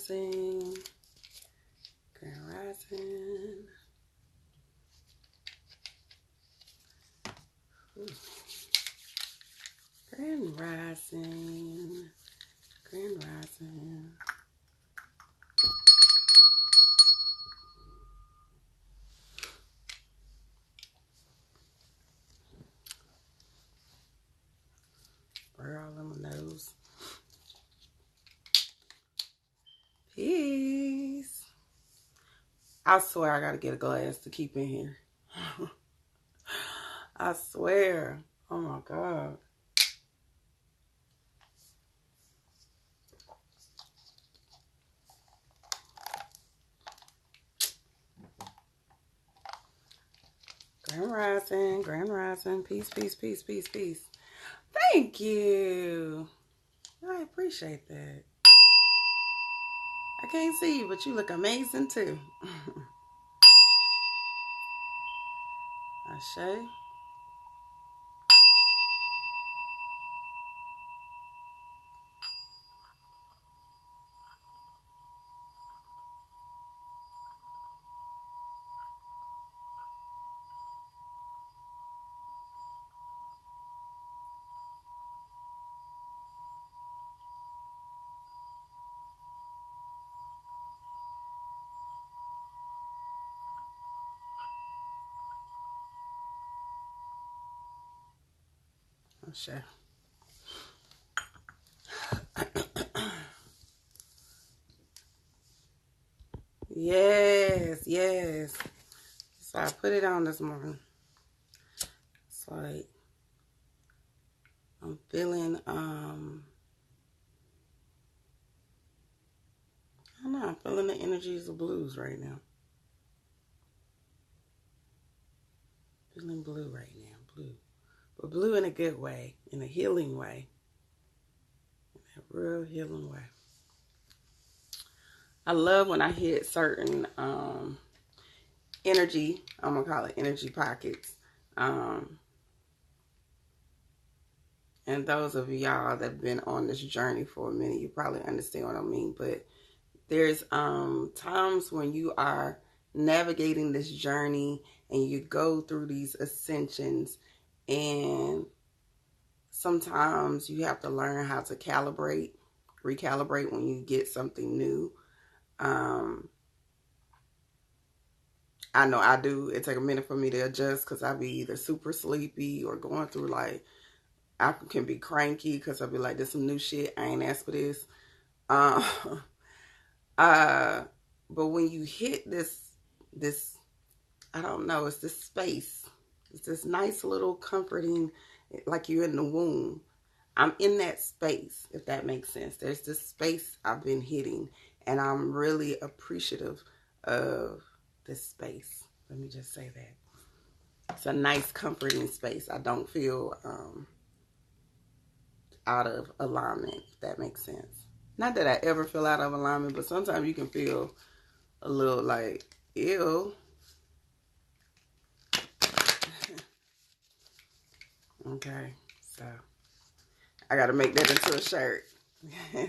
Rising. Grand Rising. Grand Rising. Grand Rising. Spray all in my nose. Peace. I swear I gotta get a glass to keep in here. I swear. Oh my God. Grand Rising, Grand Rising. Peace, peace, peace, peace, peace. Thank you. I appreciate that. I can't see you, but you look amazing too. Ashe. Ashe. Yes, yes. So I put it on this morning. It's like I'm feeling I don't know, I'm feeling the energies of blues right now. Feeling blue right now, blue. But blue in a good way, in a healing way. In a real healing way. I love when I hit certain energy, I'm gonna call it energy pockets. And those of y'all that have been on this journey for a minute, you probably understand what I mean. But there's times when you are navigating this journey and you go through these ascensions, and sometimes you have to learn how to recalibrate when you get something new. I know I do. It take a minute for me to adjust because I be either super sleepy or going through like, I can be cranky because I'll be like, there's some new shit. I ain't asked for this. But when you hit this, I don't know, it's this space. It's this nice little comforting, like you're in the womb. I'm in that space, if that makes sense. There's this space I've been hitting, and I'm really appreciative of this space. Let me just say that. It's a nice, comforting space. I don't feel out of alignment, if that makes sense. Not that I ever feel out of alignment, but sometimes you can feel a little like, ew. Okay, so I gotta make that into a shirt. I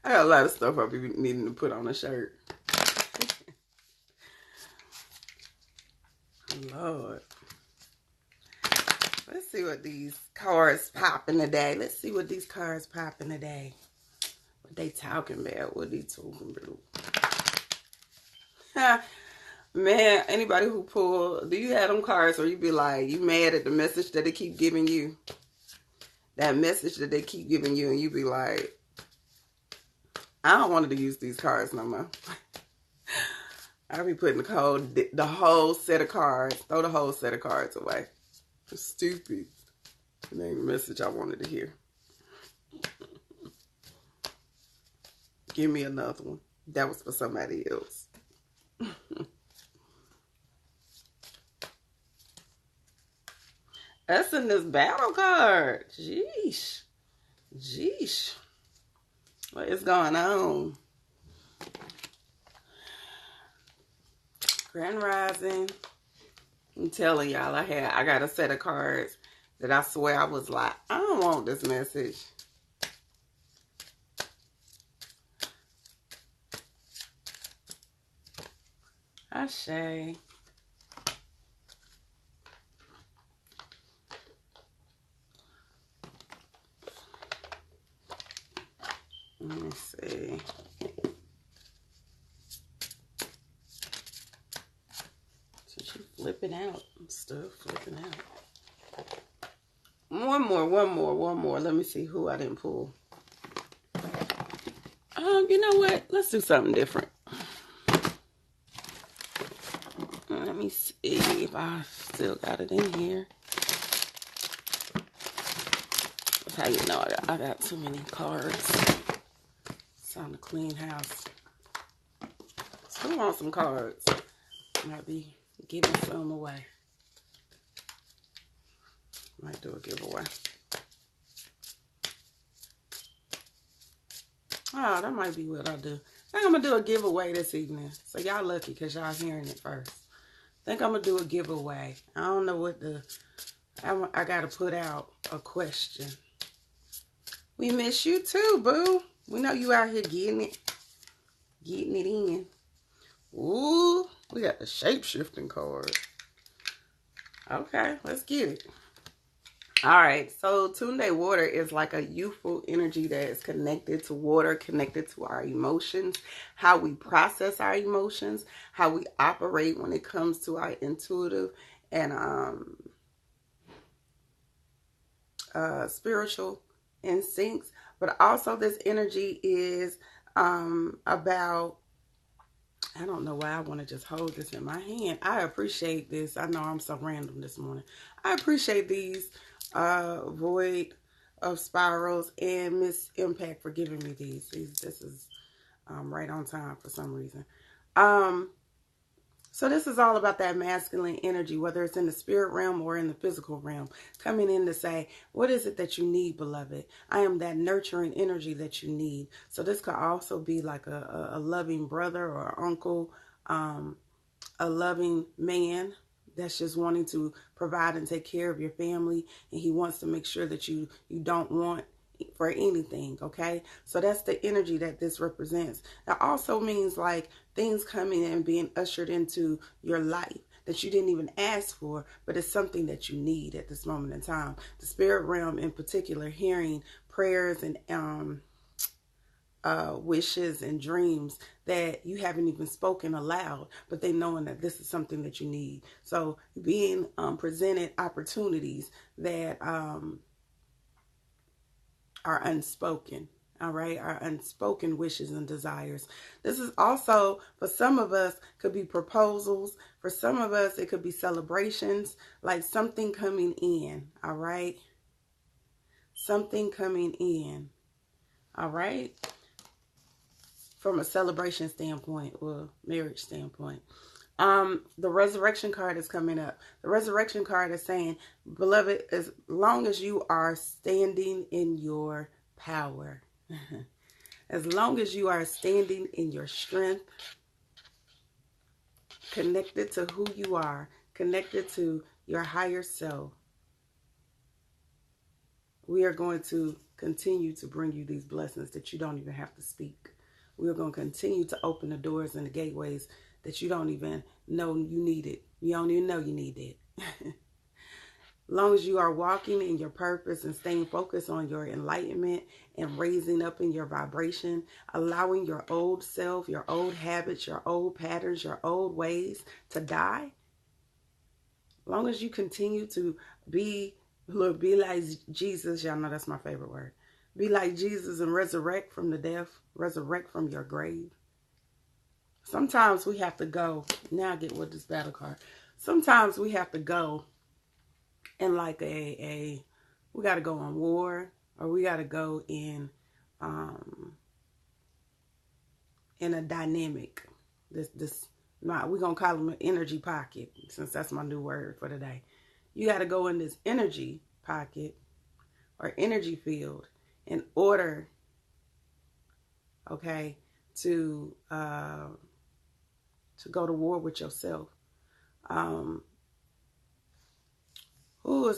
got a lot of stuff I'll be needing to put on a shirt. Lord. Let's see what these cards popping today. Let's see what these cards popping today. What they talking about? What they talking about? Man, anybody who pull, do you have them cards where you be like, you mad at the message that they keep giving you? That message that they keep giving you, and you be like, I don't want to use these cards no more. I be putting the whole set of cards, throw the whole set of cards away. It's stupid. It ain't the message I wanted to hear. Give me another one. That was for somebody else. That's in this battle card. Jeesh. Jeesh. What is going on? Grand Rising. I'm telling y'all, I got a set of cards that I swear I was like, I don't want this message. Ashe. Let me see. So she flipping out and stuff, flipping out. One more. Let me see who I didn't pull. You know what? Let's do something different. Let me see if I still got it in here. That's how you know I got too many cards. It's time to clean house. So who wants some cards? Might be giving some away. Might do a giveaway. Oh, that might be what I'll do. I think I'm going to do a giveaway this evening. So y'all lucky because y'all hearing it first. I think I'm going to do a giveaway. I don't know what I got to put out a question. We miss you too, boo. We know you out here getting it in. Ooh, we got the shape-shifting card. Okay, let's get it. All right, so Tunde water is like a youthful energy that is connected to water, connected to our emotions, how we process our emotions, how we operate when it comes to our intuitive and spiritual instincts. But also this energy is about, I don't know why I want to just hold this in my hand. I appreciate this. I know I'm so random this morning. I appreciate these Void of Spirals and Miss Impact for giving me these. This is right on time for some reason. So this is all about that masculine energy, whether it's in the spirit realm or in the physical realm, coming in to say, what is it that you need, beloved? I am that nurturing energy that you need. So this could also be like a loving brother or uncle, a loving man that's just wanting to provide and take care of your family, and he wants to make sure that you don't want for anything, okay? So that's the energy that this represents. That also means like things coming and being ushered into your life that you didn't even ask for, but it's something that you need at this moment in time. The spirit realm in particular, hearing prayers and wishes and dreams that you haven't even spoken aloud, but they knowing that this is something that you need. So being presented opportunities that are unspoken, all right, our unspoken wishes and desires. This is also, for some of us, could be proposals. For some of us, it could be celebrations, like something coming in, all right? Something coming in, all right? From a celebration standpoint or marriage standpoint. The resurrection card is coming up. The resurrection card is saying, beloved, as long as you are standing in your power, as long as you are standing in your strength, connected to who you are, connected to your higher self, we are going to continue to bring you these blessings that you don't even have to speak. We are going to continue to open the doors and the gateways that you don't even know you needed. You don't even know you need it. As long as you are walking in your purpose and staying focused on your enlightenment and raising up in your vibration, allowing your old self, your old habits, your old patterns, your old ways to die. As long as you continue to be like Jesus, y'all know that's my favorite word. Be like Jesus and resurrect from the death, resurrect from your grave. Sometimes we have to go. Now I get with this battle card. Sometimes we have to go in like we got to go on war, or we got to go in a dynamic. We're going to call them an energy pocket, since that's my new word for today. You got to go in this energy pocket or energy field in order, okay, to go to war with yourself.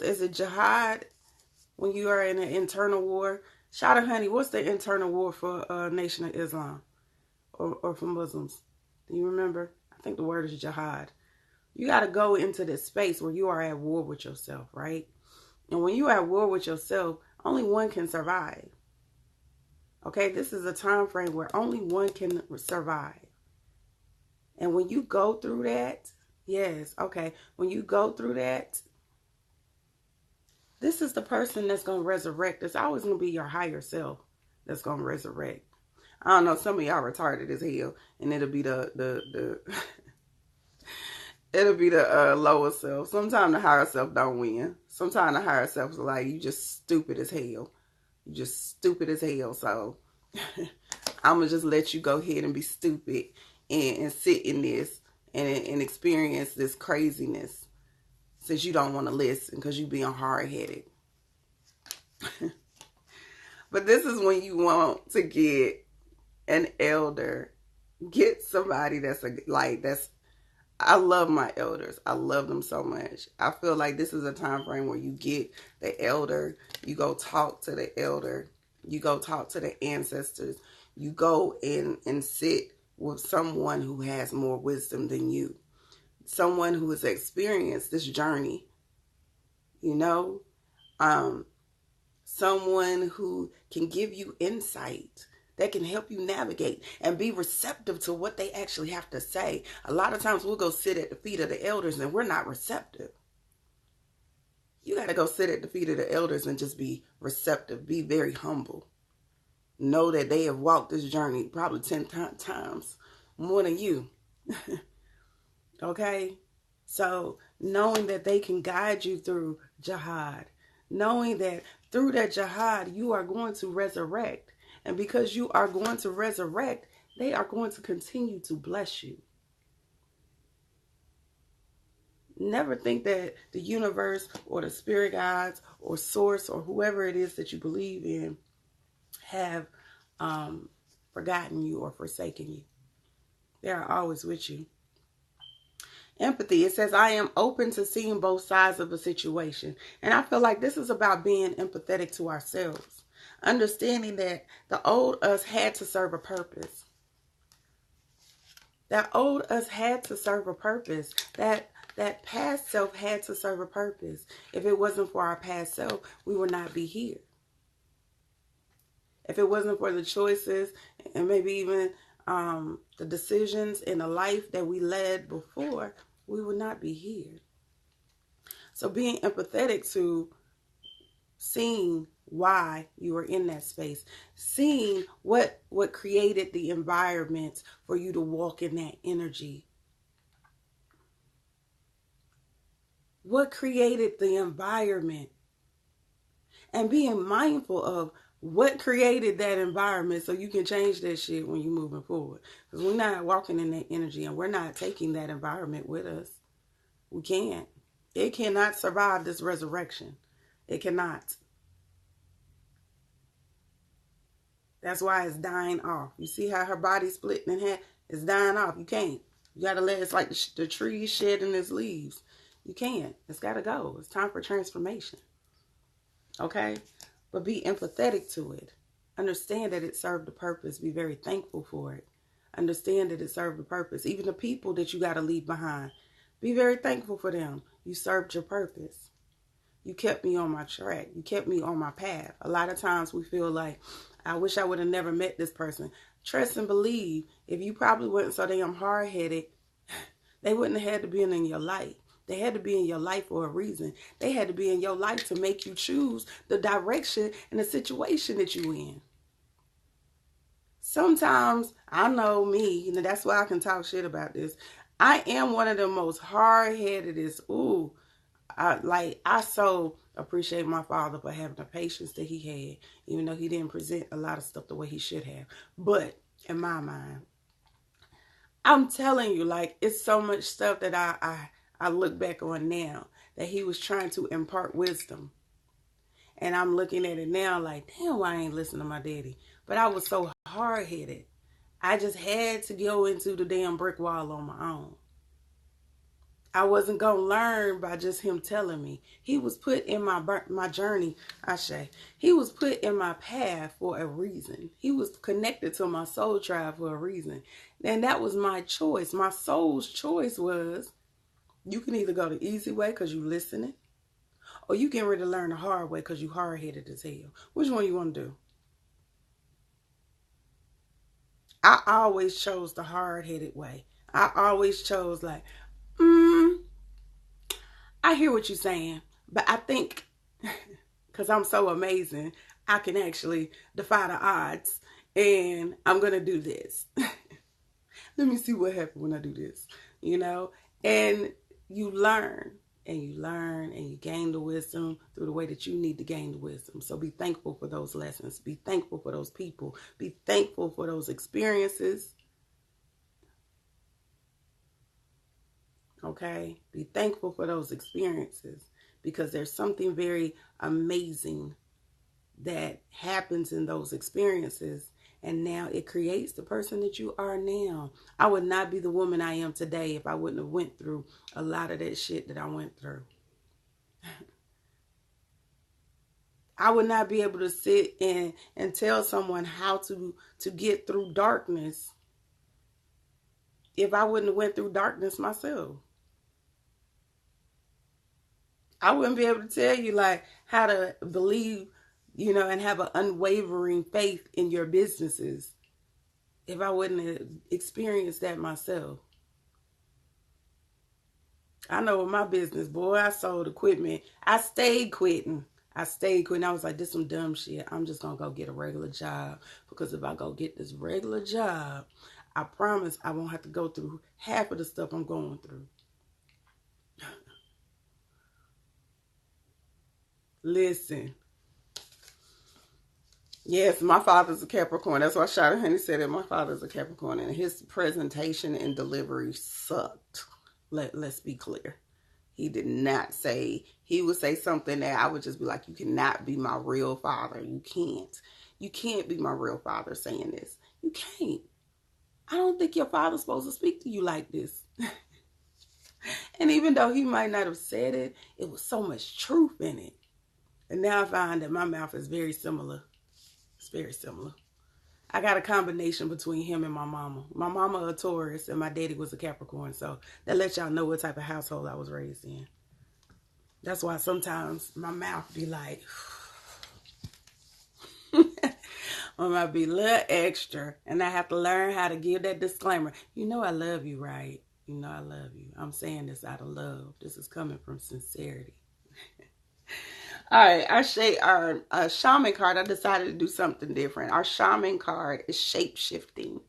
Is it jihad when you are in an internal war? Shada Honey, what's the internal war for Nation of Islam or for Muslims? Do you remember? I I think the word is jihad. You got to go into this space where you are at war with yourself, right? And when you're at war with yourself, only one can survive. Okay, this is a time frame where only one can survive. And when you go through that, yes, okay, when you go through that, this is the person that's going to resurrect. It's always going to be your higher self that's going to resurrect. I don't know, some of y'all retarded as hell, and it'll be the it'll be the lower self. Sometimes the higher self don't win. Sometimes the higher self is like, you just stupid as hell. You just stupid as hell. So I'm going to just let you go ahead and be stupid and sit in this and experience this craziness since you don't want to listen because you being hard-headed. But this is when you want to get an elder. Get somebody that's I love my elders. I love them so much. I feel like this is a time frame where you get the elder. You go talk to the elder. You go talk to the ancestors. You go and sit with someone who has more wisdom than you. Someone who has experienced this journey. You know? Someone who can give you insight, that can help you navigate and be receptive to what they actually have to say. A lot of times we'll go sit at the feet of the elders and we're not receptive. You got to go sit at the feet of the elders and just be receptive. Be very humble. Know that they have walked this journey probably 10 times more than you. Okay? So knowing that they can guide you through jihad. Knowing that through that jihad you are going to resurrect. And because you are going to resurrect, they are going to continue to bless you. Never think that the universe or the spirit guides or source or whoever it is that you believe in have forgotten you or forsaken you. They are always with you. Empathy. It says, I am open to seeing both sides of a situation. And I feel like this is about being empathetic to ourselves. Understanding that the old us had to serve a purpose. That old us had to serve a purpose. That past self had to serve a purpose. If it wasn't for our past self, we would not be here. If it wasn't for the choices and maybe even the decisions in the life that we led before, we would not be here. So being empathetic to seeing why you were in that space, seeing what created the environment for you to walk in that energy. What created the environment? And being mindful of what created that environment so you can change that shit when you're moving forward. Because we're not walking in that energy and we're not taking that environment with us. We can't. It cannot survive this resurrection. It cannot. That's why it's dying off. You see how her body's splitting in half? It's dying off. You can't. You got to let it's like the tree shedding its leaves. You can't. It's got to go. It's time for transformation. Okay? But be empathetic to it. Understand that it served a purpose. Be very thankful for it. Understand that it served a purpose. Even the people that you got to leave behind. Be very thankful for them. You served your purpose. You kept me on my track. You kept me on my path. A lot of times we feel like, I wish I would have never met this person. Trust and believe, if you probably weren't so damn hard-headed, they wouldn't have had to be in your life. They had to be in your life for a reason. They had to be in your life to make you choose the direction and the situation that you in. Sometimes, I know me, and that's why I can talk shit about this. I am one of the most hard-headedest. I so appreciate my father for having the patience that he had, even though he didn't present a lot of stuff the way he should have. But in my mind, I'm telling you, like, it's so much stuff that I look back on now that he was trying to impart wisdom. And I'm looking at it now like, damn, why I ain't listen to my daddy. But I was so hard-headed. I just had to go into the damn brick wall on my own. I wasn't going to learn by just him telling me. He was put in my journey, he was put in my path for a reason. He was connected to my soul tribe for a reason. And that was my choice. My soul's choice was, you can either go the easy way because you listening, or you getting ready to learn the hard way because you hard-headed as hell. Which one you want to do? I always chose the hard-headed way. I always chose like, I hear what you're saying, but I think, because I'm so amazing, I can actually defy the odds, and I'm going to do this. Let me see what happens when I do this, And you learn, and you learn, and you gain the wisdom through the way that you need to gain the wisdom. So be thankful for those lessons. Be thankful for those people. Be thankful for those experiences. Okay? Be thankful for those experiences, because there's something very amazing that happens in those experiences, and now it creates the person that you are now. I would not be the woman I am today if I wouldn't have went through a lot of that shit that I went through. I would not be able to sit and tell someone how to get through darkness if I wouldn't have went through darkness myself. I wouldn't be able to tell you like how to believe, and have an unwavering faith in your businesses if I wouldn't have experienced that myself. I know with my business, boy, I sold equipment. I stayed quitting. I was like, this some dumb shit. I'm just going to go get a regular job, because if I go get this regular job, I promise I won't have to go through half of the stuff I'm going through. Listen. Yes, my father's a Capricorn. That's why Shada Honey said that my father's a Capricorn, and his presentation and delivery sucked. Let's be clear. He did not say, he would say something that I would just be like, you cannot be my real father. You can't. You can't be my real father saying this. You can't. I don't think your father's supposed to speak to you like this. And even though he might not have said it, it was so much truth in it. And now I find that my mouth is very similar. It's very similar. I got a combination between him and my mama. My mama a Taurus and my daddy was a Capricorn. So that lets y'all know what type of household I was raised in. That's why sometimes my mouth be like, I might be a little extra. And I have to learn how to give that disclaimer. You know I love you, right? You know I love you. I'm saying this out of love. This is coming from sincerity. All right, our shaman card, I decided to do something different. Our shaman card is shape-shifting.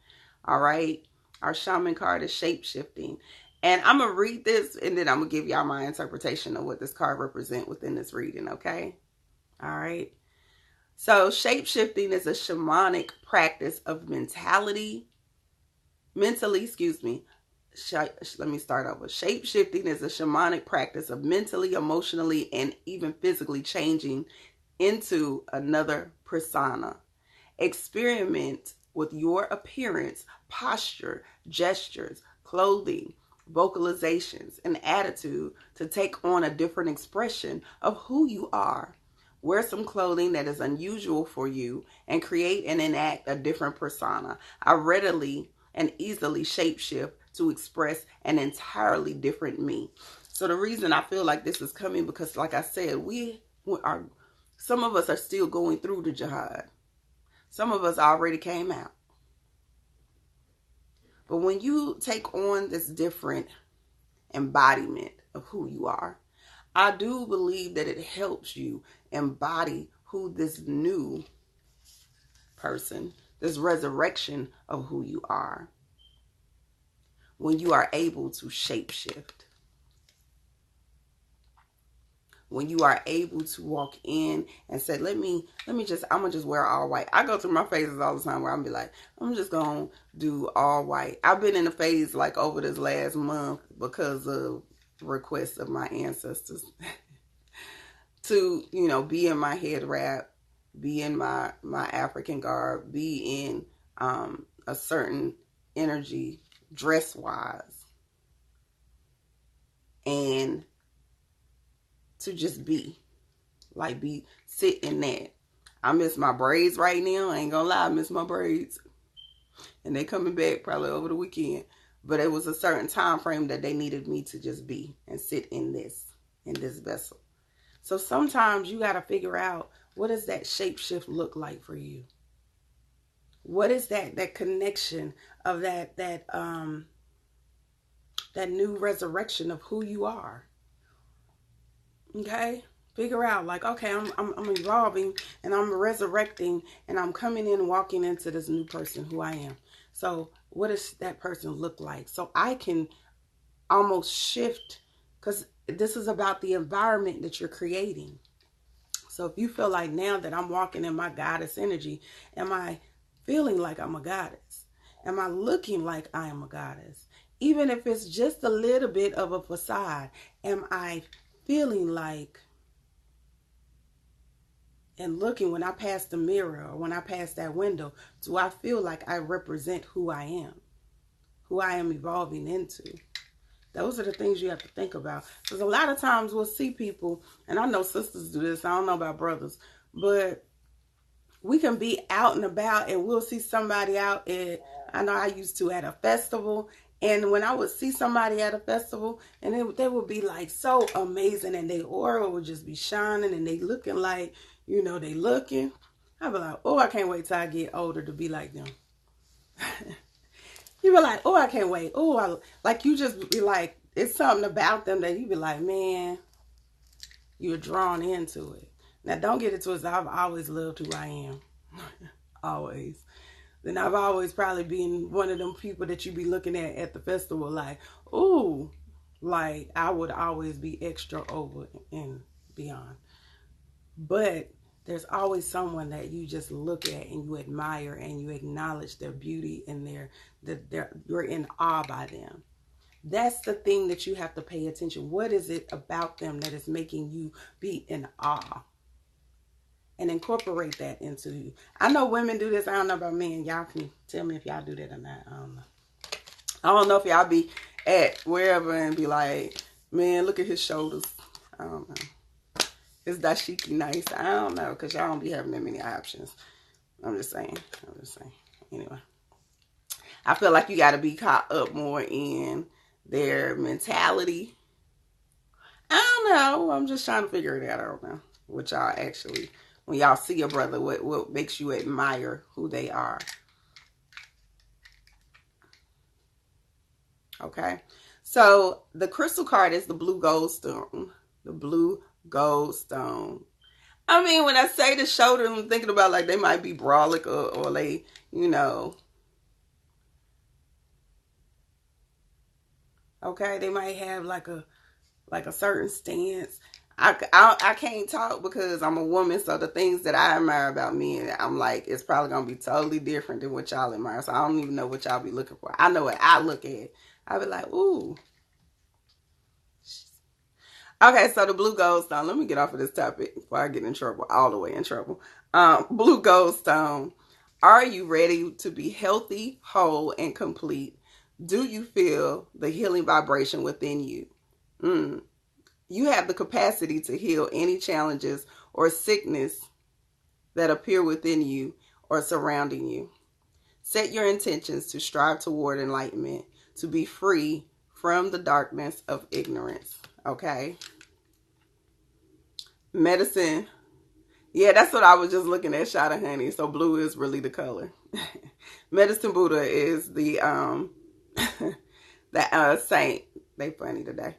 All right, our shaman card is shape-shifting. And I'm going to read this, and then I'm going to give y'all my interpretation of what this card represents within this reading, okay? All right. So shape-shifting is a shamanic practice of mentally, let me start over. Shape-shifting is a shamanic practice of mentally, emotionally, and even physically changing into another persona. Experiment with your appearance, posture, gestures, clothing, vocalizations, and attitude to take on a different expression of who you are. Wear some clothing that is unusual for you and create and enact a different persona. I readily and easily shapeshift to express an entirely different me. So the reason I feel like this is coming, because like I said, some of us are still going through the jihad. Some of us already came out. But when you take on this different embodiment of who you are, I do believe that it helps you embody who this new person, this resurrection of who you are, when you are able to shapeshift. When you are able to walk in and say, I'm gonna just wear all white. I go through my phases all the time where I'm be like, I'm just gonna do all white. I've been in a phase like over this last month because of requests of my ancestors to, be in my head wrap, be in my African garb, be in a certain energy dress wise. and to just be. Like, sit in that. I miss my braids right now. I ain't gonna lie, I miss my braids. And they coming back probably over the weekend. But it was a certain time frame that they needed me to just be and sit in this vessel. So sometimes you got to figure out, what does that shapeshift look like for you? What is that connection of that new resurrection of who you are? Okay? Figure out, like, okay, I'm evolving and I'm resurrecting and I'm coming in and walking into this new person who I am. So what does that person look like? So I can almost shift, because this is about the environment that you're creating. So if you feel like, now that I'm walking in my goddess energy, am I feeling like I'm a goddess? Am I looking like I am a goddess? Even if it's just a little bit of a facade, am I feeling like, and looking when I pass the mirror or when I pass that window, do I feel like I represent who I am evolving into? Those are the things you have to think about. Because a lot of times we'll see people, and I know sisters do this, I don't know about brothers, but we can be out and about and we'll see somebody out at, I know I used to, at a festival. And when I would see somebody at a festival, and they would be like so amazing, and their aura would just be shining, and they looking like, they looking. I'd be like, oh, I can't wait till I get older to be like them. You be like, oh, I can't wait. Oh, like, you just be like, it's something about them that you be like, man, you're drawn into it. Now, don't get it twisted. I've always loved who I am. Always. Then I've always probably been one of them people that you be looking at the festival like, ooh, like I would always be extra over and beyond. But there's always someone that you just look at and you admire and you acknowledge their beauty and you're in awe by them. That's the thing that you have to pay attention. What is it about them that is making you be in awe? And incorporate that into you. I know women do this. I don't know about men. Y'all can tell me if y'all do that or not. I don't know. I don't know if y'all be at wherever and be like, man, look at his shoulders. I don't know. Is dashiki nice? I don't know, because y'all don't be having that many options. I'm just saying. Anyway. I feel like you got to be caught up more in their mentality. I don't know. I'm just trying to figure it out. I don't know what y'all actually, when y'all see a brother, what makes you admire who they are. Okay. So the crystal card is the blue gold stone. The blue gold stone. I mean, when I say the shoulder, I'm thinking about like they might be brolic or they, okay, they might have like a certain stance. I can't talk because I'm a woman, so the things that I admire about men, I'm like, it's probably gonna be totally different than what y'all admire. So I don't even know what y'all be looking for. I know what I look at. I be like, ooh. Okay, so the blue gold stone. Let me get off of this topic before I get in trouble, all the way in trouble. Blue gold stone. Are you ready to be healthy, whole, and complete? Do you feel the healing vibration within you? You have the capacity to heal any challenges or sickness that appear within you or surrounding you. Set your intentions to strive toward enlightenment, to be free from the darkness of ignorance. Okay. Medicine. Yeah, that's what I was just looking at. Shot of honey. So blue is really the color. Medicine Buddha is the saint. They funny today.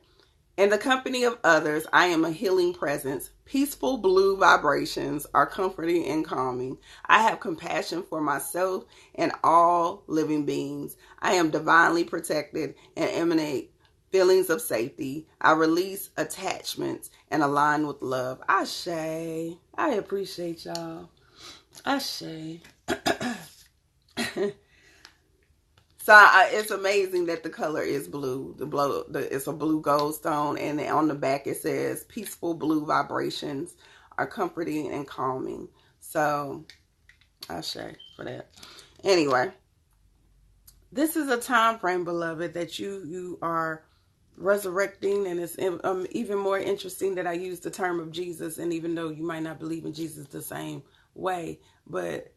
In the company of others, I am a healing presence. Peaceful blue vibrations are comforting and calming. I have compassion for myself and all living beings. I am divinely protected and emanate feelings of safety. I release attachments and align with love. Ashe. I appreciate y'all. Ashe. So it's amazing that the color is blue. It's a blue gold stone, and on the back it says peaceful blue vibrations are comforting and calming. So ashe for that. Anyway, this is a time frame, beloved, that you are resurrecting, and it's even more interesting that I use the term of Jesus. And even though you might not believe in Jesus the same way, but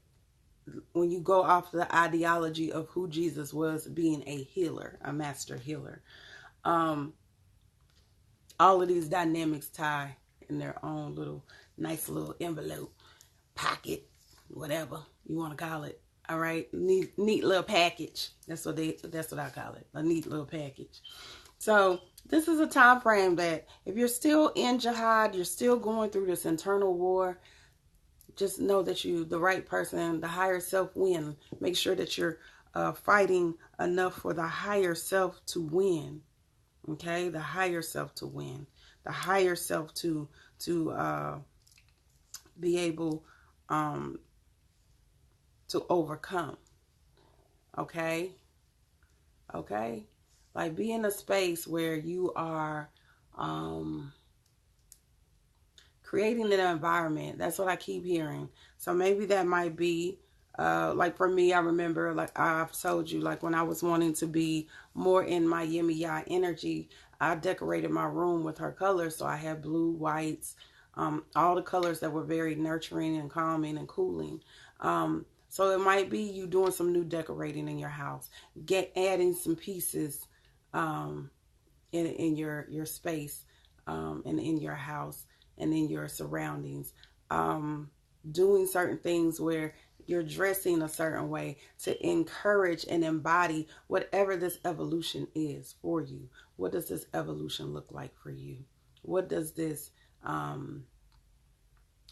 when you go off the ideology of who Jesus was, being a healer, a master healer, all of these dynamics tie in their own little nice little envelope, pocket, whatever you want to call it. All right, neat little package. That's what I call it, a neat little package. So this is a time frame that if you're still in jihad, you're still going through this internal war, just know that you, the right person, the higher self win. Make sure that you're fighting enough for the higher self to win. Okay, the higher self to win, the higher self to be able to overcome. Okay, like be in a space where you are creating an environment. That's what I keep hearing. So maybe that might be like for me, I remember, like I've told you, like when I was wanting to be more in my Yemiya energy, I decorated my room with her colors. So I had blue, whites, all the colors that were very nurturing and calming and cooling. So it might be you doing some new decorating in your house, adding some pieces in your space and in your house and in your surroundings, doing certain things where you're dressing a certain way to encourage and embody whatever this evolution is for you. What does this evolution look like for you? What does this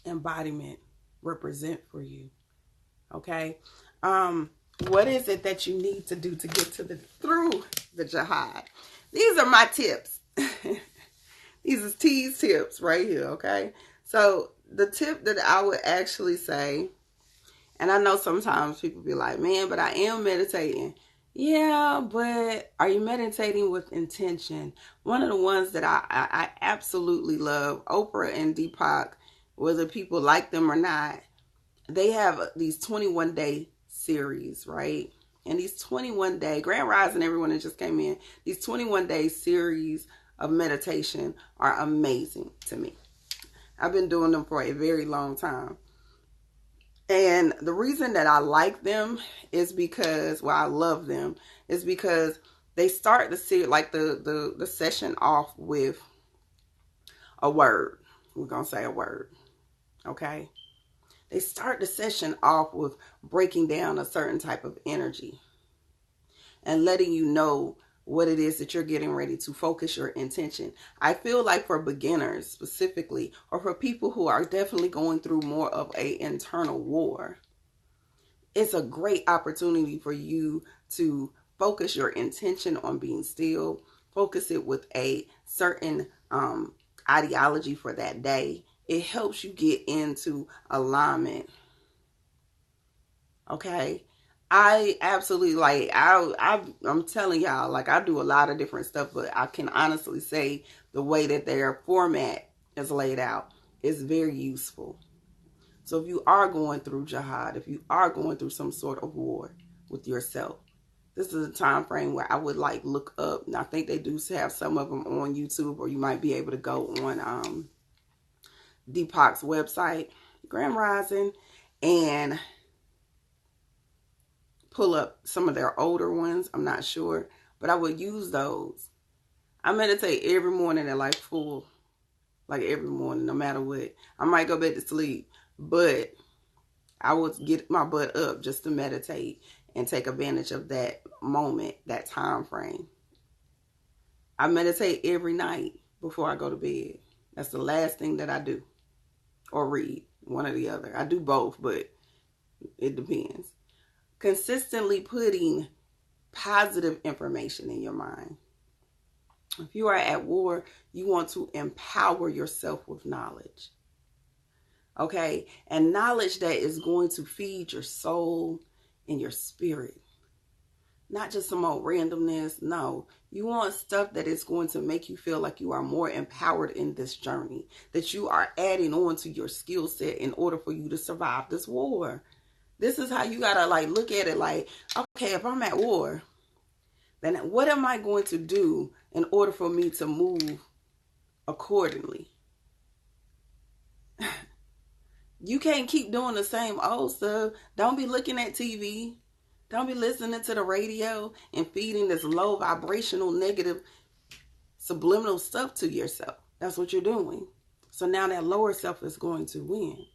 embodiment represent for you? Okay. What is it that you need to do to get through the jihad? These are my tips. These is T's tips right here, okay? So the tip that I would actually say, and I know sometimes people be like, man, but I am meditating. Yeah, but are you meditating with intention? One of the ones that I absolutely love, Oprah and Deepak, whether people like them or not, they have these 21-day series, right? And these 21-day, Grand Rising, everyone that just came in, these 21-day series of meditation are amazing to me. I've been doing them for a very long time. And the reason that I like them is because, well, I love them, is because they start the series, like the session off with a word. We're going to say a word, okay? They start the session off with breaking down a certain type of energy and letting you know what it is that you're getting ready to focus your intention. I feel like for beginners specifically, or for people who are definitely going through more of an internal war, it's a great opportunity for you to focus your intention on being still, focus it with a certain ideology for that day. It helps you get into alignment. Okay. I absolutely like, I'm telling y'all, like I do a lot of different stuff, but I can honestly say the way that their format is laid out is very useful. So if you are going through jihad, if you are going through some sort of war with yourself, this is a time frame where I would like look up, and I think they do have some of them on YouTube, or you might be able to go on Deepak's website, Grand Rising, and pull up some of their older ones. I'm not sure, but I would use those. I meditate every morning at like full, like every morning, no matter what. I might go back to sleep, but I would get my butt up just to meditate and take advantage of that moment, that time frame. I meditate every night before I go to bed. That's the last thing that I do, or read, one or the other. I do both, but it depends. Consistently putting positive information in your mind. If you are at war, you want to empower yourself with knowledge. Okay? And knowledge that is going to feed your soul and your spirit. Not just some old randomness. No. You want stuff that is going to make you feel like you are more empowered in this journey. That you are adding on to your skill set in order for you to survive this war. This is how you gotta like look at it, like, okay, if I'm at war, then what am I going to do in order for me to move accordingly. You can't keep doing the same old stuff. Don't be looking at TV. Don't be listening to the radio and feeding this low vibrational, negative, subliminal stuff to yourself. That's what you're doing. So now that lower self is going to win.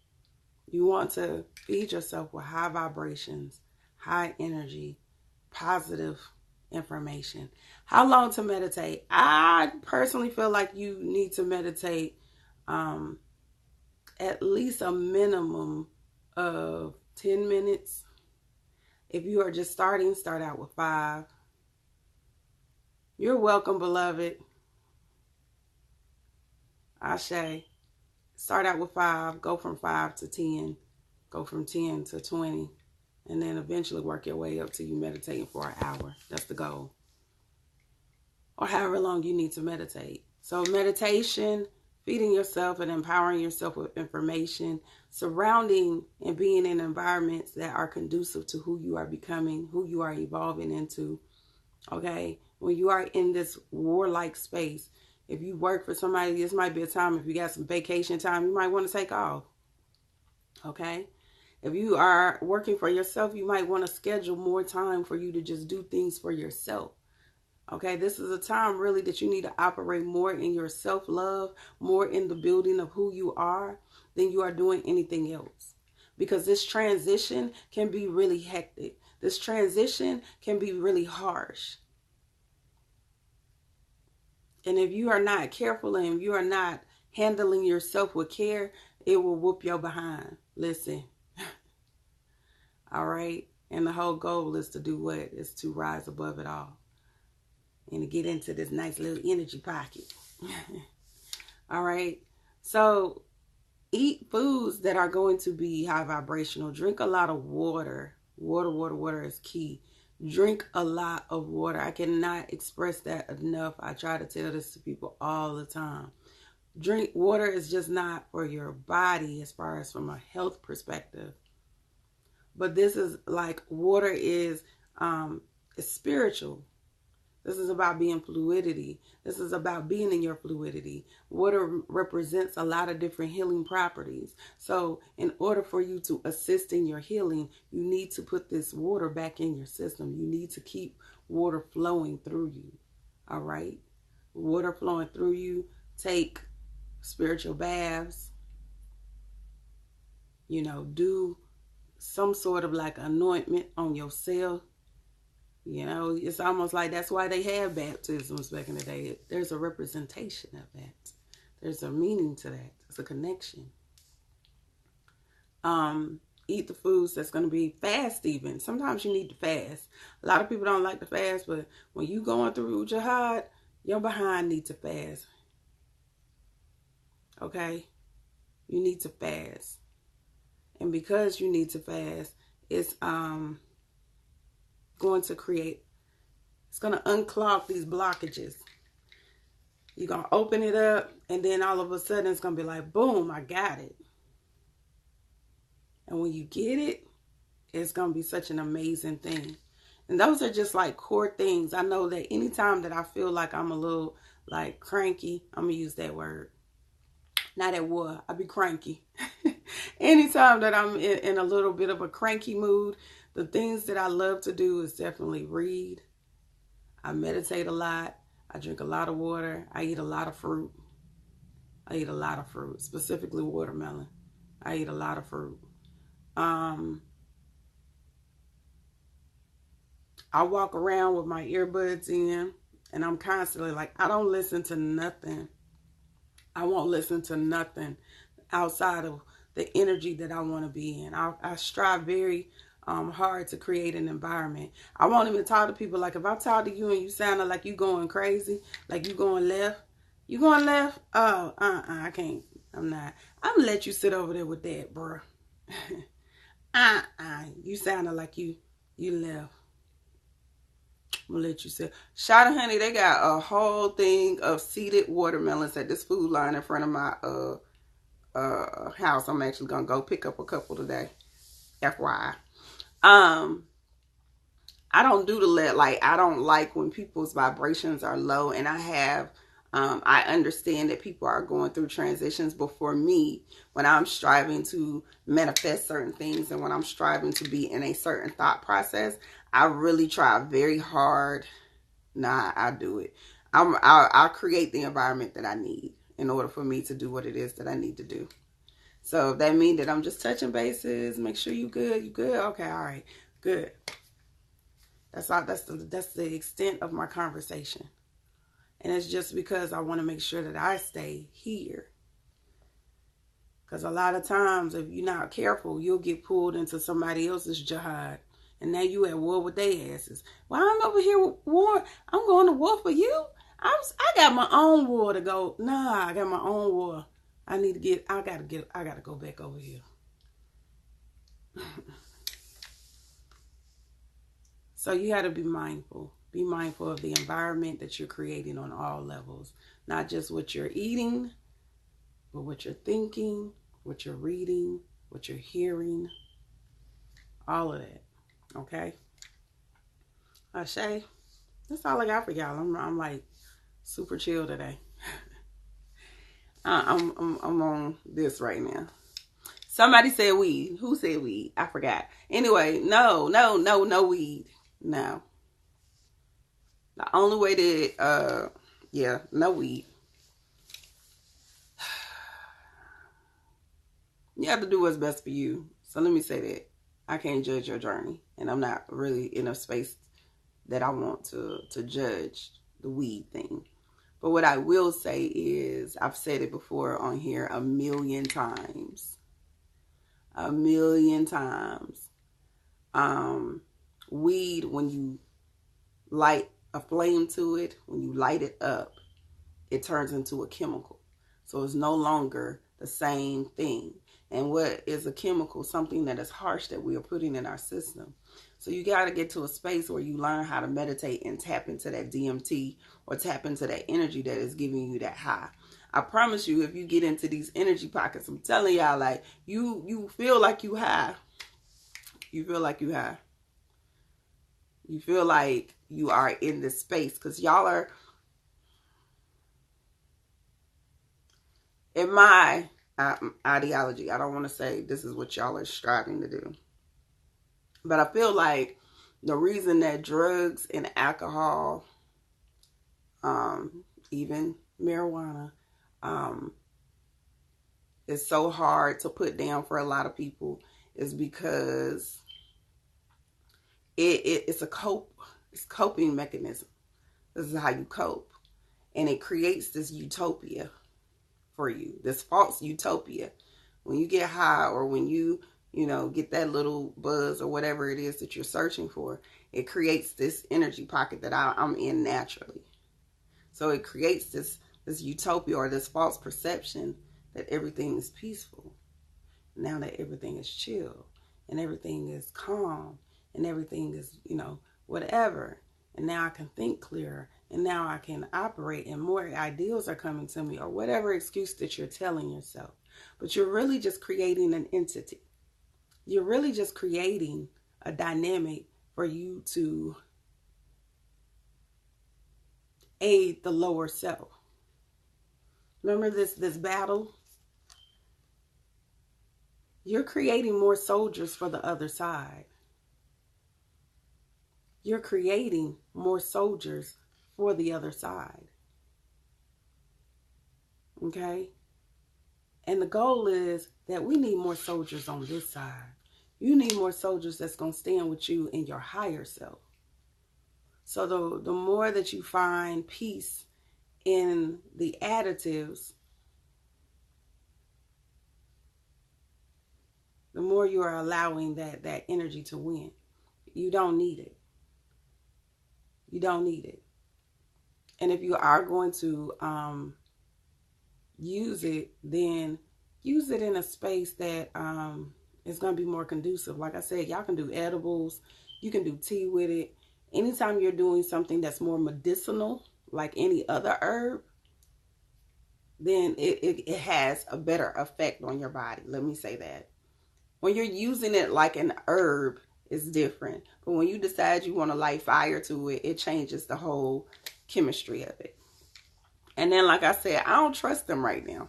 You want to feed yourself with high vibrations, high energy, positive information. How long to meditate? I personally feel like you need to meditate at least a minimum of 10 minutes. If you are just starting, start out with 5. You're welcome, beloved. Ashe. Start out with 5, go from 5 to 10, go from 10 to 20, and then eventually work your way up till you meditating for an hour. That's the goal. Or however long you need to meditate. So meditation, feeding yourself and empowering yourself with information, surrounding and being in environments that are conducive to who you are becoming, who you are evolving into. Okay? When you are in this warlike space, if you work for somebody, this might be a time, if you got some vacation time, you might want to take off. Okay? If you are working for yourself, you might want to schedule more time for you to just do things for yourself. Okay? This is a time really that you need to operate more in your self-love, more in the building of who you are than you are doing anything else. Because this transition can be really hectic. This transition can be really harsh. And if you are not careful and if you are not handling yourself with care, it will whoop your behind. Listen. All right? And the whole goal is to do what? Is to rise above it all. And to get into this nice little energy pocket. All right? So, eat foods that are going to be high vibrational. Drink a lot of water. Water is key. Drink a lot of water. I cannot express that enough. I try to tell this to people all the time. Drink water is just not for your body as far as from a health perspective. But this is like water is spiritual. This is about being fluidity. This is about being in your fluidity. Water represents a lot of different healing properties. So in order for you to assist in your healing, you need to put this water back in your system. You need to keep water flowing through you. All right? Water flowing through you. Take spiritual baths. You know, do some sort of like anointment on yourself. You know, it's almost like that's why they have baptisms back in the day. There's a representation of that. There's a meaning to that. There's a connection. Eat the foods that's going to be fast even. Sometimes you need to fast. A lot of people don't like to fast, but when you going through jihad, your behind needs to fast. Okay? You need to fast. And because you need to fast, it's going to unclog these blockages. You're going to open it up, and then all of a sudden it's going to be like, boom, I got it. And when you get it, it's going to be such an amazing thing. And those are just like core things. I know that anytime that I feel like I'm a little like cranky, I'm going to use that word. Not at war, I be cranky. Anytime that I'm in a little bit of a cranky mood, the things that I love to do is definitely read. I meditate a lot. I drink a lot of water. I eat a lot of fruit. Specifically watermelon. I eat a lot of fruit. I walk around with my earbuds in, and I'm constantly like, I don't listen to nothing. I won't listen to nothing outside of the energy that I want to be in. I strive very hard to create an environment. I won't even talk to people. Like if I talk to you and you sound like you going crazy, like you going left. You going left? Oh, I can't. I'm not. I'm going to let you sit over there with that, bro. You sounded like you left. I'm going to let you sit. Shada Honey, they got a whole thing of seeded watermelons at this food line in front of my house. I'm actually going to go pick up a couple today. FYI. I don't do the like, I don't like when people's vibrations are low, and I understand that people are going through transitions, but for me, when I'm striving to manifest certain things and when I'm striving to be in a certain thought process, I really try very hard. Nah, I do it. I'll create the environment that I need in order for me to do what it is that I need to do. So if that means that I'm just touching bases, make sure you good, you good. Okay, all right, good. That's all. That's the extent of my conversation, and it's just because I want to make sure that I stay here. Because a lot of times, if you're not careful, you'll get pulled into somebody else's jihad, and now you at war with their asses. Well, I'm over here with war. I'm going to war for you. I got my own war to go. Nah, I got my own war. I gotta go back over here. So you got to be mindful. Be mindful of the environment that you're creating on all levels. Not just what you're eating, but what you're thinking, what you're reading, what you're hearing. All of that. Okay? Shay, that's all I got for y'all. I'm like super chill today. I'm on this right now. Somebody said weed. Who said weed? I forgot. Anyway, no weed. No. The only way to, no weed. You have to do what's best for you. So let me say that. I can't judge your journey. And I'm not really in a space that I want to judge the weed thing. But what I will say is, I've said it before on here a million times. A million times. Weed, when you light a flame to it, when you light it up, it turns into a chemical. So it's no longer the same thing. And what is a chemical? Something that is harsh that we are putting in our system. So you got to get to a space where you learn how to meditate and tap into that DMT or tap into that energy that is giving you that high. I promise you, if you get into these energy pockets, I'm telling y'all, like, you feel like you high. You feel like you high. You feel like you are in this space because y'all are, in my ideology, I don't want to say this is what y'all are striving to do, but I feel like the reason that drugs and alcohol, even marijuana, is so hard to put down for a lot of people is because it's a coping mechanism. This is how you cope, and it creates this utopia for you, this false utopia. When you get high, or when you get that little buzz or whatever it is that you're searching for, it creates this energy pocket that I'm in naturally. So it creates this utopia, or this false perception that everything is peaceful. Now that everything is chill and everything is calm and everything is, whatever. And now I can think clearer, and now I can operate, and more ideals are coming to me, or whatever excuse that you're telling yourself. But you're really just creating an entity. You're really just creating a dynamic for you to aid the lower self. Remember this battle? You're creating more soldiers for the other side. You're creating more soldiers for the other side. Okay? And the goal is that we need more soldiers on this side. You need more soldiers that's going to stand with you in your higher self. So the more that you find peace in the additives, the more you are allowing that energy to win. You don't need it. You don't need it. And if you are going to use it, then use it in a space that is going to be more conducive. Like I said, y'all can do edibles. You can do tea with it. Anytime you're doing something that's more medicinal, like any other herb, then it has a better effect on your body. Let me say that. When you're using it like an herb, it's different. But when you decide you want to light fire to it, it changes the whole chemistry of it. And then, like I said, I don't trust them right now.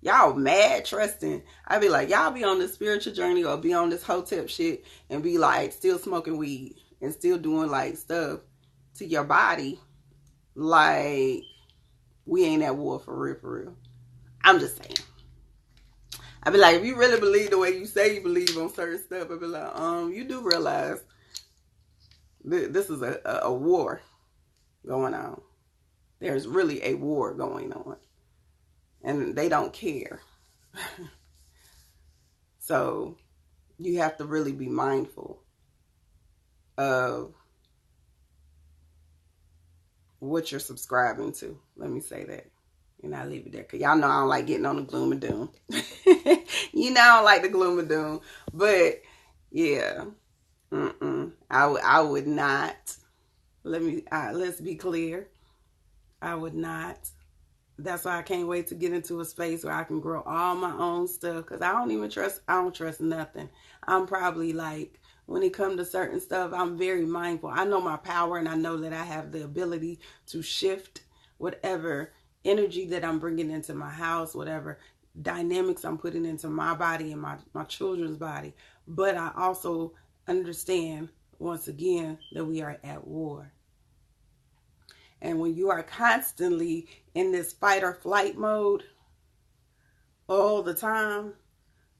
Y'all mad trusting. I be like, y'all be on this spiritual journey or be on this hotep shit and be like still smoking weed and still doing like stuff to your body. Like, we ain't at war for real, for real. I'm just saying. I be like, if you really believe the way you say you believe on certain stuff, I be like, you do realize this is a war going on. There's really a war going on. And they don't care. So you have to really be mindful of what you're subscribing to. Let me say that. And I leave it there. Because y'all know I don't like getting on the gloom and doom. You know I don't like the gloom and doom. But, yeah. I would not. Let's be clear. I would not. That's why I can't wait to get into a space where I can grow all my own stuff. Because I don't trust nothing. I'm probably like, when it comes to certain stuff, I'm very mindful. I know my power and I know that I have the ability to shift whatever energy that I'm bringing into my house, whatever dynamics I'm putting into my body and my children's body. But I also understand, once again, that we are at war. And when you are constantly in this fight or flight mode all the time,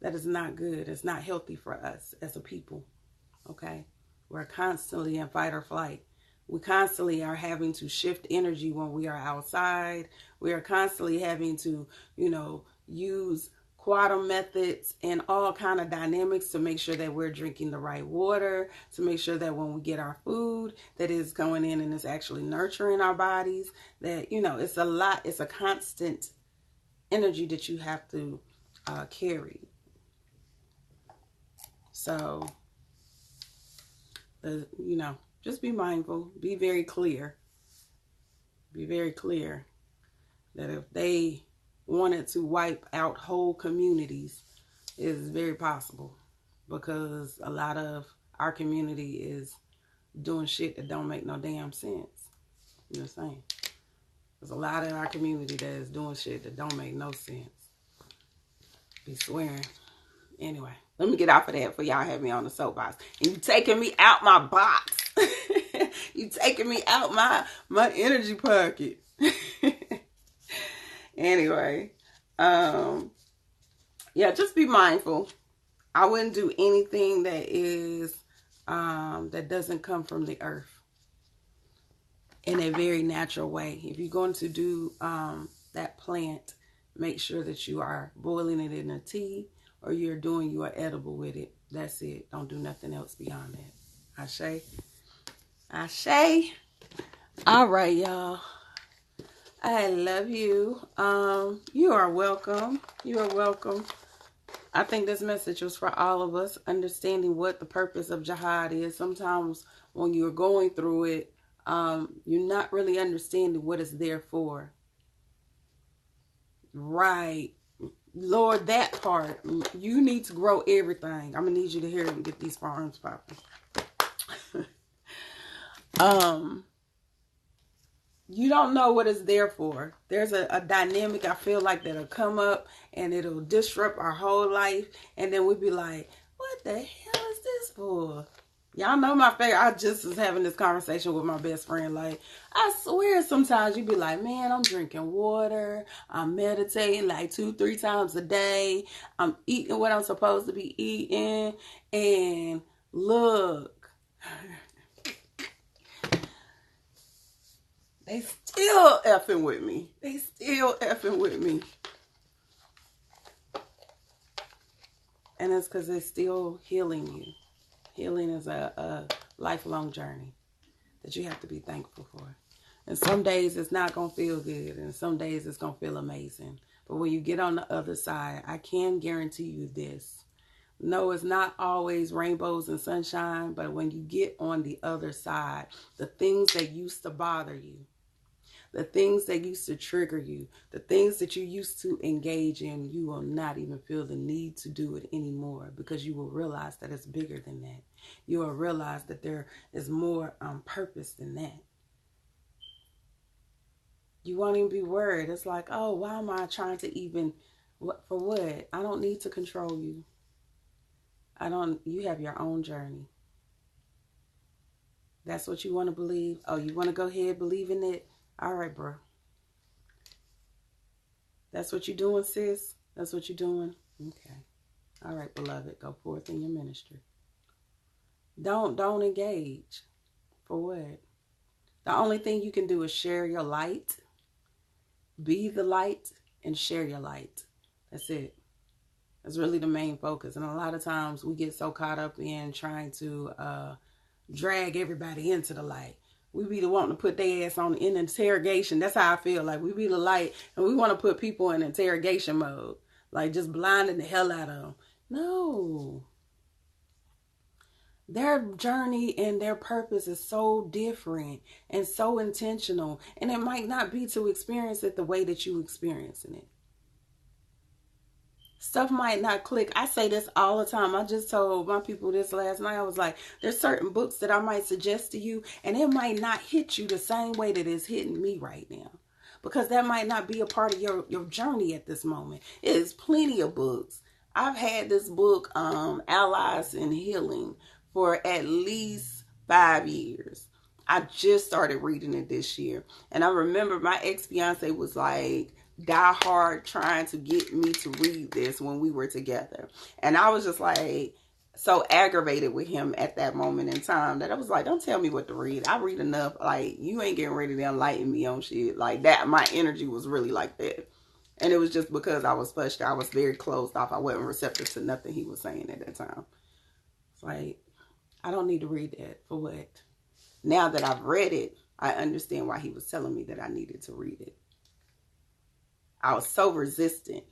that is not good. It's not healthy for us as a people. Okay? We're constantly in fight or flight. We constantly are having to shift energy when we are outside. We are constantly having to, use quantum methods and all kind of dynamics to make sure that we're drinking the right water, to make sure that when we get our food, that is going in and is actually nurturing our bodies. That, it's a lot. It's a constant energy that you have to carry. So, just be mindful. Be very clear. Be very clear that if they wanted to wipe out whole communities, it is very possible, because a lot of our community is doing shit that don't make no damn sense. You know what I'm saying? There's a lot in our community that is doing shit that don't make no sense. Be swearing. Anyway, let me get off of that before y'all have me on the soapbox. And you taking me out my box. You taking me out my energy pocket. Anyway, yeah, just be mindful. I wouldn't do anything that is that doesn't come from the earth in a very natural way. If you're going to do that plant, make sure that you are boiling it in a tea, or you're doing your edible with it. That's it. Don't do nothing else beyond that. Ashe. Ashe. All right, y'all. I love you. You are welcome. You are welcome. I think this message was for all of us, understanding what the purpose of jihad is. Sometimes when you're going through it, you're not really understanding what it's there for. Right. Lord, that part. You need to grow everything. I'm going to need you to hear it and get these farms popping. You don't know what it's there for. There's a dynamic, I feel like, that'll come up and it'll disrupt our whole life. And then we'll be like, what the hell is this for? Y'all know my favorite. I just was having this conversation with my best friend. Like, I swear sometimes you be like, man, I'm drinking water. I'm meditating like 2-3 times a day. I'm eating what I'm supposed to be eating. And look, they still effing with me. They still effing with me. And it's because they're still healing you. Healing is a lifelong journey that you have to be thankful for. And some days it's not going to feel good. And some days it's going to feel amazing. But when you get on the other side, I can guarantee you this. No, it's not always rainbows and sunshine. But when you get on the other side, the things that used to bother you, The things that used to trigger you, the things that you used to engage in, you will not even feel the need to do it anymore, because you will realize that it's bigger than that. You will realize that there is more purpose than that. You won't even be worried. It's like, oh, why am I trying to even, for what? I don't need to control you. You have your own journey. That's what you want to believe. Oh, you want to go ahead believe in it? All right, bro. That's what you're doing, sis? That's what you're doing? Okay. All right, beloved. Go forth in your ministry. Don't engage. For what? The only thing you can do is share your light. Be the light and share your light. That's it. That's really the main focus. And a lot of times we get so caught up in trying to drag everybody into the light. We be the wanting to put their ass in interrogation. That's how I feel. Like, we be the light and we want to put people in interrogation mode. Like, just blinding the hell out of them. No. Their journey and their purpose is so different and so intentional. And it might not be to experience it the way that you experiencing it. Stuff might not click. I say this all the time. I just told my people this last night. I was like, there's certain books that I might suggest to you, and it might not hit you the same way that it's hitting me right now, because that might not be a part of your journey at this moment. There's plenty of books. I've had this book, Allies in Healing, for at least 5 years. I just started reading it this year. And I remember my ex-fiance was like, die hard trying to get me to read this when we were together. And I was just like so aggravated with him at that moment in time that I was like, don't tell me what to read. I read enough. Like, you ain't getting ready to enlighten me on shit like that. My energy was really like that. And it was just because I was frustrated. I was very closed off. I wasn't receptive to nothing he was saying at that time. It's like, I don't need to read that. For what? Now that I've read it, I understand why he was telling me that I needed to read it. I was so resistant.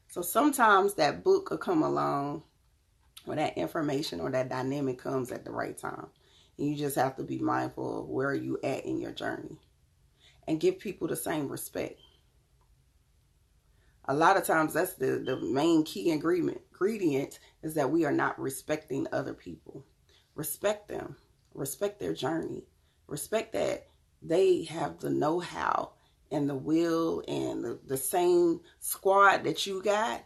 So sometimes that book could come along, or that information or that dynamic comes at the right time. And you just have to be mindful of where you at in your journey. And give people the same respect. A lot of times that's the main key ingredient is that we are not respecting other people. Respect them. Respect their journey. Respect that they have the know-how and the will and the same squad that you got,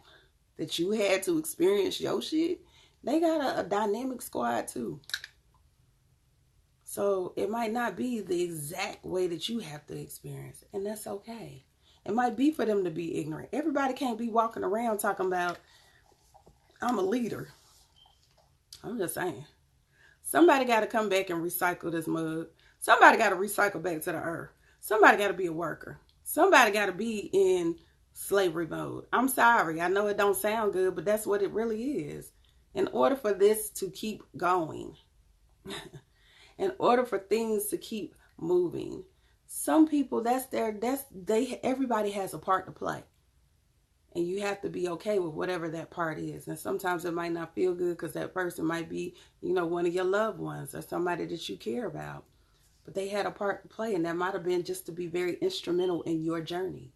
that you had to experience your shit. They got a dynamic squad too. So it might not be the exact way that you have to experience it, and that's okay. It might be for them to be ignorant. Everybody can't be walking around talking about, I'm a leader. I'm just saying. Somebody got to come back and recycle this mug. Somebody got to recycle back to the earth. Somebody got to be a worker. Somebody got to be in slavery mode. I'm sorry. I know it don't sound good, but that's what it really is. In order for this to keep going, in order for things to keep moving, some people, everybody has a part to play. And you have to be okay with whatever that part is. And sometimes it might not feel good because that person might be, one of your loved ones or somebody that you care about. But they had a part to play, and that might have been just to be very instrumental in your journey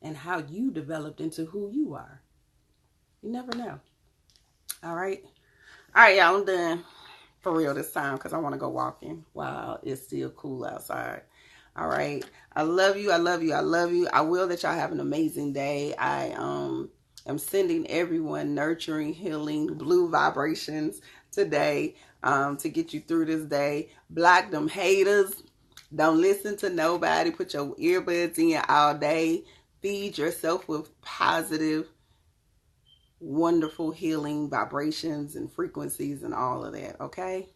and how you developed into who you are. You never know. All right. All right, y'all. I'm done for real this time because I want to go walking while it's still cool outside. All right. I love you. I love you. I love you. I will that y'all have an amazing day. I am sending everyone nurturing, healing, blue vibrations today to get you through this day. Block them haters. Don't listen to nobody. Put your earbuds in all day. Feed yourself with positive, wonderful healing vibrations and frequencies and all of that. Okay?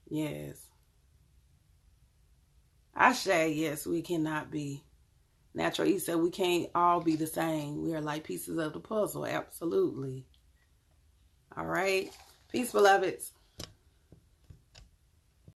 Yes. I say, yes, we cannot be. Natural E said we can't all be the same. We are like pieces of the puzzle. Absolutely. All right. Peace, beloveds.